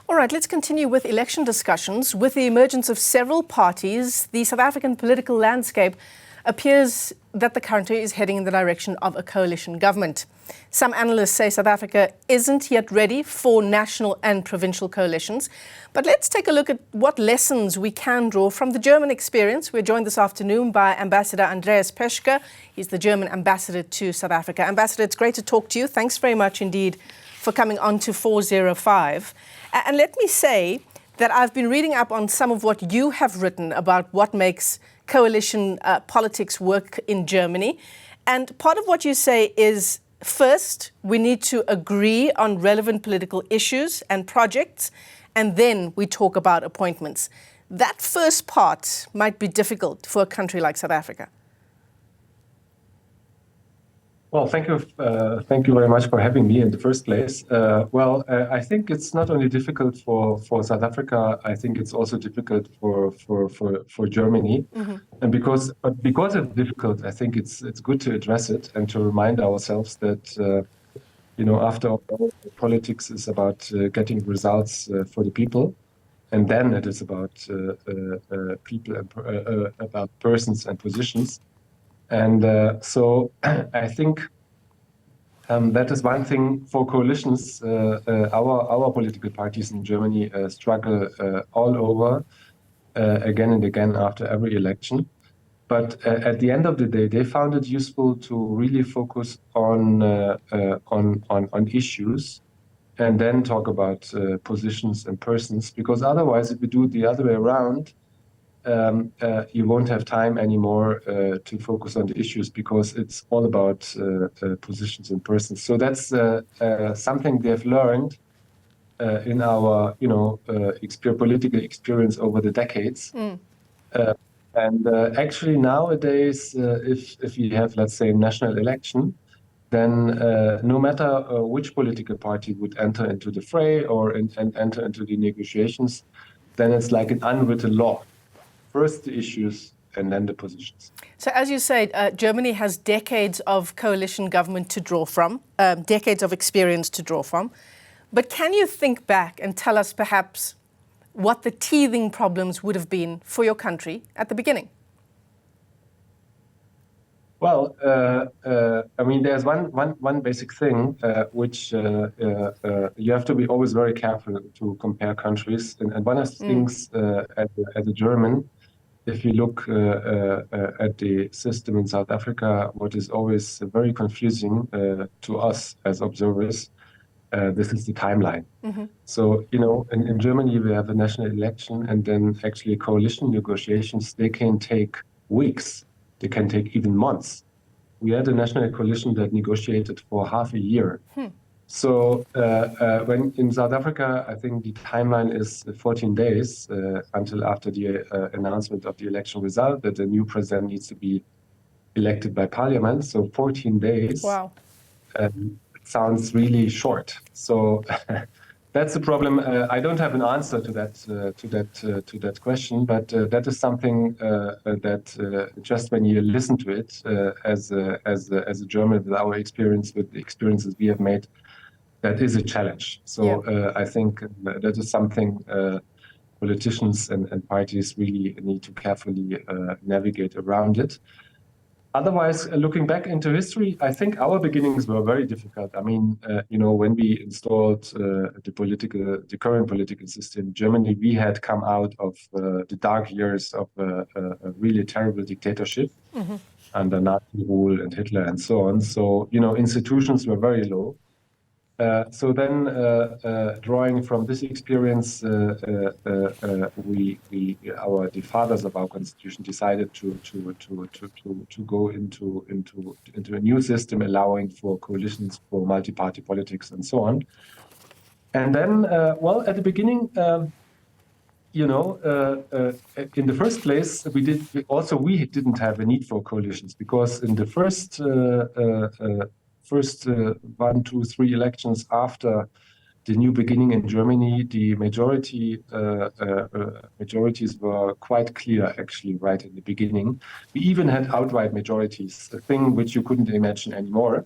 All right, let's continue with election discussions. With the emergence of several parties, the South African political landscape appears that the country is heading in the direction of a coalition government. Some analysts say South Africa isn't yet ready for national and provincial coalitions. But let's take a look at what lessons we can draw from the German experience. We're joined this afternoon by Ambassador Andreas Peschke. He's the German ambassador to South Africa. Ambassador, it's great to talk to you. Thanks very much indeed for coming on to 405. And let me say that I've been reading up on some of what you have written about what makes coalition politics work in Germany. And part of what you say is, first, we need to agree on relevant political issues and projects, and then we talk about appointments. That first part might be difficult for a country like South Africa. Well, thank you very much for having me in the first place. I think it's not only difficult for South Africa. I think it's also difficult for Germany, and because it's difficult, I think it's good to address it and to remind ourselves that after all, politics is about getting results for the people, and then it is about people and about persons and positions. And so I think that is one thing for coalitions. Our political parties in Germany struggle all over again and again after every election. But at the end of the day, they found it useful to really focus on issues and then talk about positions and persons, because otherwise, if we do it the other way around, you won't have time anymore to focus on the issues, because it's all about positions and persons. So that's something they've learned in our, political experience over the decades. Actually nowadays, if you have, let's say, a national election, then no matter which political party would enter into the fray or enter into the negotiations, then it's like an unwritten law. First the issues and then the positions. So as you say, Germany has decades of coalition government to draw from, decades of experience to draw from. But can you think back and tell us perhaps what the teething problems would have been for your country at the beginning? Well, there's one basic thing which you have to be always very careful to compare countries. And one of the things as a German, if you look at the system in South Africa, what is always very confusing to us as observers, this is the timeline. So, in Germany, we have a national election, and then actually coalition negotiations, they can take weeks. They can take even months. We had a national coalition that negotiated for half a year. So when in South Africa, I think the timeline is 14 days until after the announcement of the election result that the new president needs to be elected by parliament. So 14 days. Wow. Sounds really short. So that's the problem. I don't have an answer to that question, but that is something that just when you listen to it as a German with our experience, with the experiences we have made, that is a challenge. So I think that is something politicians and parties really need to carefully navigate around it. Otherwise, looking back into history, I think our beginnings were very difficult. I mean, when we installed the current political system in Germany, we had come out of the dark years of a really terrible dictatorship under Nazi rule and Hitler and so on. So, institutions were very low. So then, drawing from this experience, the fathers of our constitution decided to go into a new system, allowing for coalitions, for multi-party politics, and so on. And then, at the beginning, in the first place, we didn't have a need for coalitions, because in the first 1, 2, 3 elections after the new beginning in Germany, the majorities were quite clear, actually, right in the beginning. We even had outright majorities, a thing which you couldn't imagine anymore.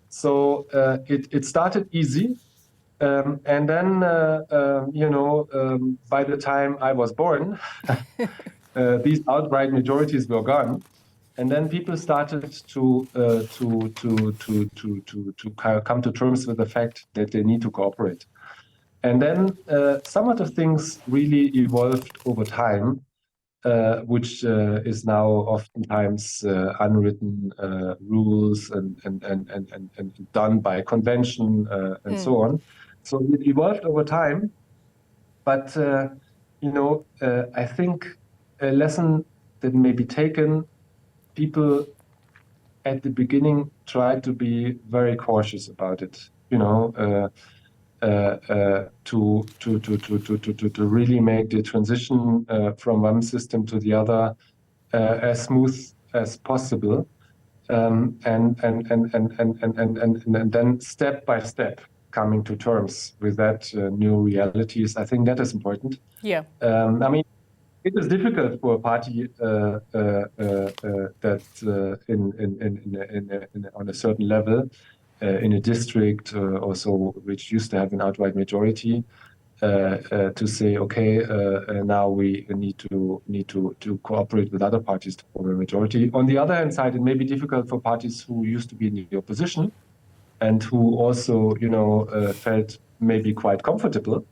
So it started easy. And then, by the time I was born, these outright majorities were gone, and then people started to come to terms with the fact that they need to cooperate. And then some of the things really evolved over time, which is now oftentimes unwritten rules and done by convention and so on. So it evolved over time, but I think a lesson that may be taken, people at the beginning tried to be very cautious about it, to really make the transition from one system to the other as smooth as possible, and then step by step coming to terms with that new realities. I think that is important. Yeah. I mean, it is difficult for a party that on a certain level in a district also, which used to have an outright majority, to say, okay, now we need to cooperate with other parties to form a majority. On the other hand side, it may be difficult for parties who used to be in the opposition and who also, felt maybe quite comfortable.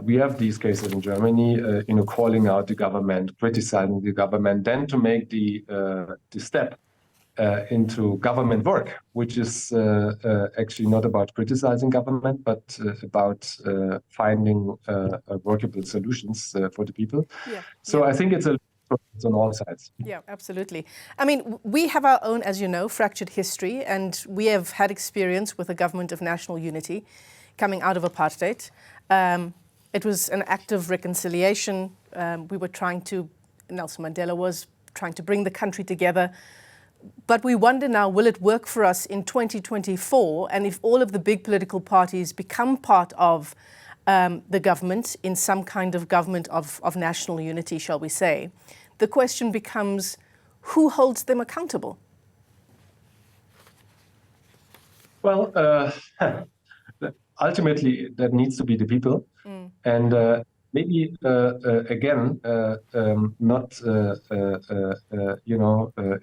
We have these cases in Germany, calling out the government, criticizing the government, then to make the step into government work, which is actually not about criticizing government, but about finding workable solutions for the people. Yeah. So I think it's on all sides. Yeah, absolutely. I mean, we have our own, as you know, fractured history, and we have had experience with a government of national unity coming out of apartheid. It was an act of reconciliation. Nelson Mandela was trying to bring the country together. But we wonder now, will it work for us in 2024? And if all of the big political parties become part of the government, in some kind of government of national unity, shall we say, the question becomes, who holds them accountable? Well, ultimately, that needs to be the people. And maybe, again,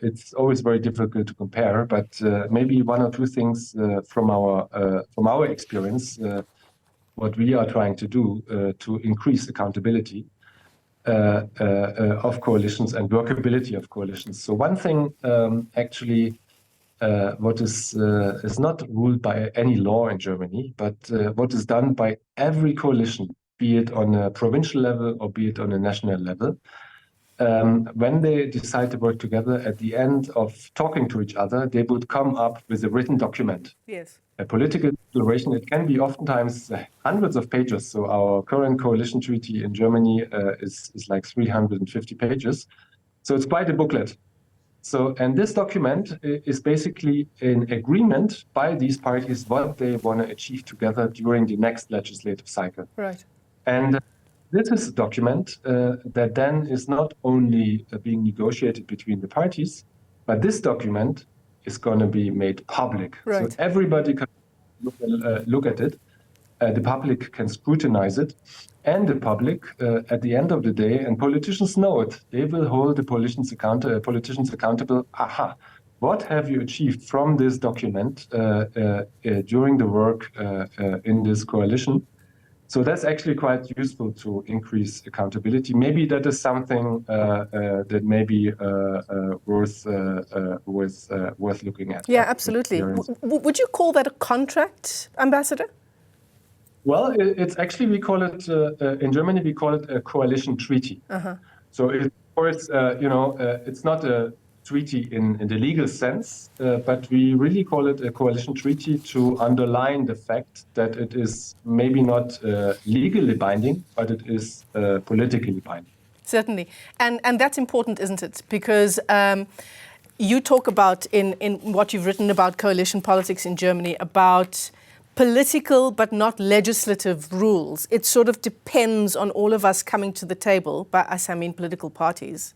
it's always very difficult to compare, but maybe one or two things from our experience, what we are trying to do to increase accountability of coalitions and workability of coalitions. So one thing actually what is not ruled by any law in Germany, but what is done by every coalition, be it on a provincial level or be it on a national level, when they decide to work together, at the end of talking to each other, they would come up with a written document. Yes. A political declaration. It can be oftentimes hundreds of pages. So our current coalition treaty in Germany is like 350 pages. So it's quite a booklet. So, and this document is basically an agreement by these parties what they want to achieve together during the next legislative cycle. Right. And this is a document that then is not only being negotiated between the parties, but this document is going to be made public. Right. So everybody can look at it. The public can scrutinize it. And the public, at the end of the day, and politicians know it, they will hold the politicians accountable. Aha, what have you achieved from this document during the work in this coalition? So that's actually quite useful to increase accountability. Maybe that is something that may be worth looking at. Yeah, absolutely. Would you call that a contract, Ambassador? Well, it's actually, we call it, in Germany, we call it a coalition treaty. Uh-huh. So, of course, it's not a treaty in the legal sense, but we really call it a coalition treaty to underline the fact that it is maybe not legally binding, but it is politically binding. Certainly. And that's important, isn't it? Because you talk about, in what you've written about coalition politics in Germany, about political but not legislative rules. It sort of depends on all of us coming to the table, by us I mean political parties,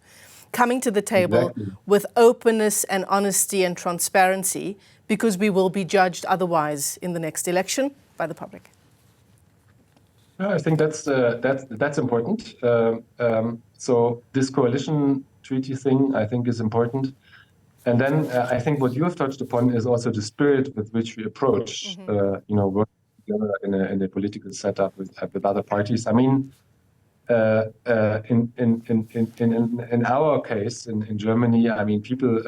coming to the table with openness and honesty and transparency, because we will be judged otherwise in the next election by the public. Yeah, I think that's important. So this coalition treaty thing, I think, is important. And then I think what you have touched upon is also the spirit with which we approach, working together in a political setup with other parties. I mean, in our case in Germany, I mean,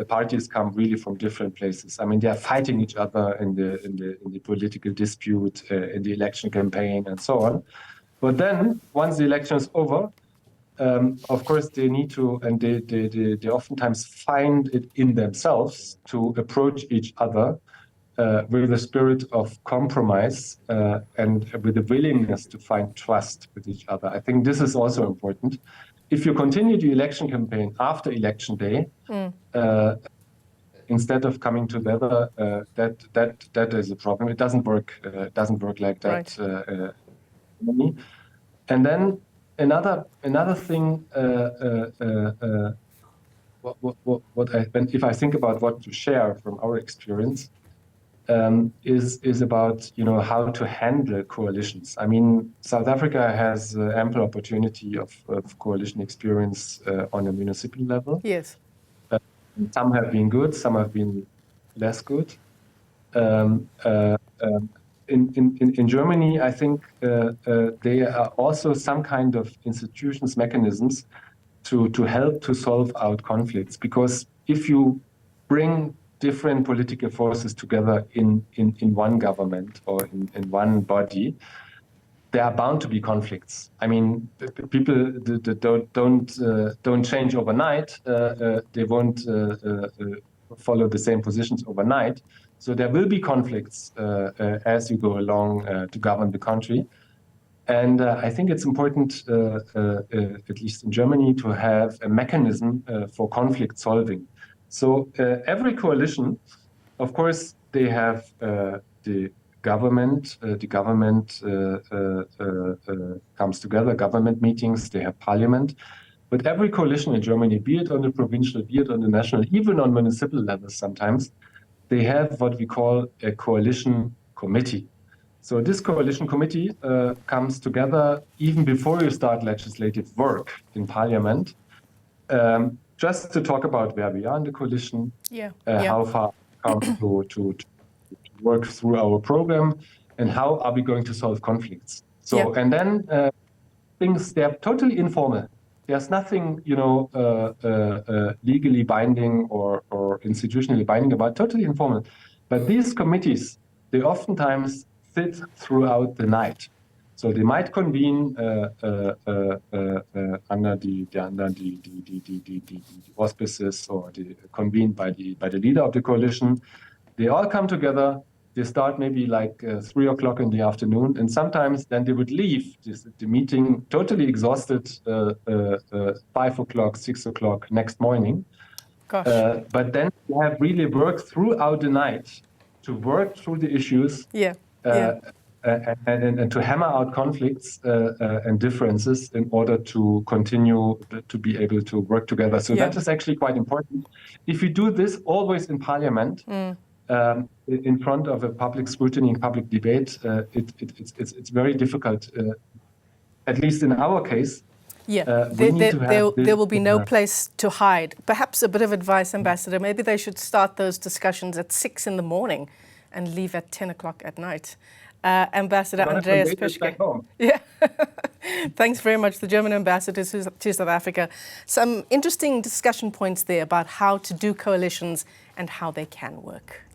parties come really from different places. I mean, they are fighting each other in the political dispute, in the election campaign, and so on. But then once the election is over, of course, they need to, and they oftentimes find it in themselves to approach each other with a spirit of compromise and with a willingness to find trust with each other. I think this is also important. If you continue the election campaign after election day, instead of coming together, that is a problem. It doesn't work. It doesn't work like that. Right. And then another thing. If I think about what to share from our experience, is about how to handle coalitions. I mean, South Africa has ample opportunity of coalition experience on a municipal level. Yes. Some have been good, some have been less good. In Germany, I think there are also some kind of institutions, mechanisms to help to solve out conflicts. Because if you bring different political forces together in one government or in one body, there are bound to be conflicts. I mean, people don't change overnight. They won't follow the same positions overnight. So there will be conflicts as you go along to govern the country. And I think it's important, at least in Germany, to have a mechanism for conflict solving. So every coalition, of course, they have the government. The government comes together, government meetings, they have parliament. But every coalition in Germany, be it on the provincial, be it on the national, even on municipal levels sometimes, they have what we call a coalition committee. So this coalition committee comes together even before you start legislative work in parliament, just to talk about where we are in the coalition, how far come to work through our program, and how are we going to solve conflicts. So and then things, they're totally informal. There's nothing legally binding or institutionally binding about, totally informal. But these committees, they oftentimes sit throughout the night. So they might convene under the auspices or convened by the leader of the coalition. They all come together. They start maybe like 3 o'clock in the afternoon, and sometimes then they would leave the meeting totally exhausted 5 o'clock, 6 o'clock next morning. But then they have really worked throughout the night to work through the issues. And to hammer out conflicts and differences in order to continue to be able to work together. So that is actually quite important. If you do this always in parliament, in front of a public scrutiny, public debate, it's very difficult. At least in our case, there will be no place to hide. Perhaps a bit of advice, Ambassador. Maybe they should start those discussions at 6 in the morning and leave at 10 o'clock at night. Ambassador Andreas Peschke. Thanks very much, the German ambassador to South Africa. Some interesting discussion points there about how to do coalitions and how they can work.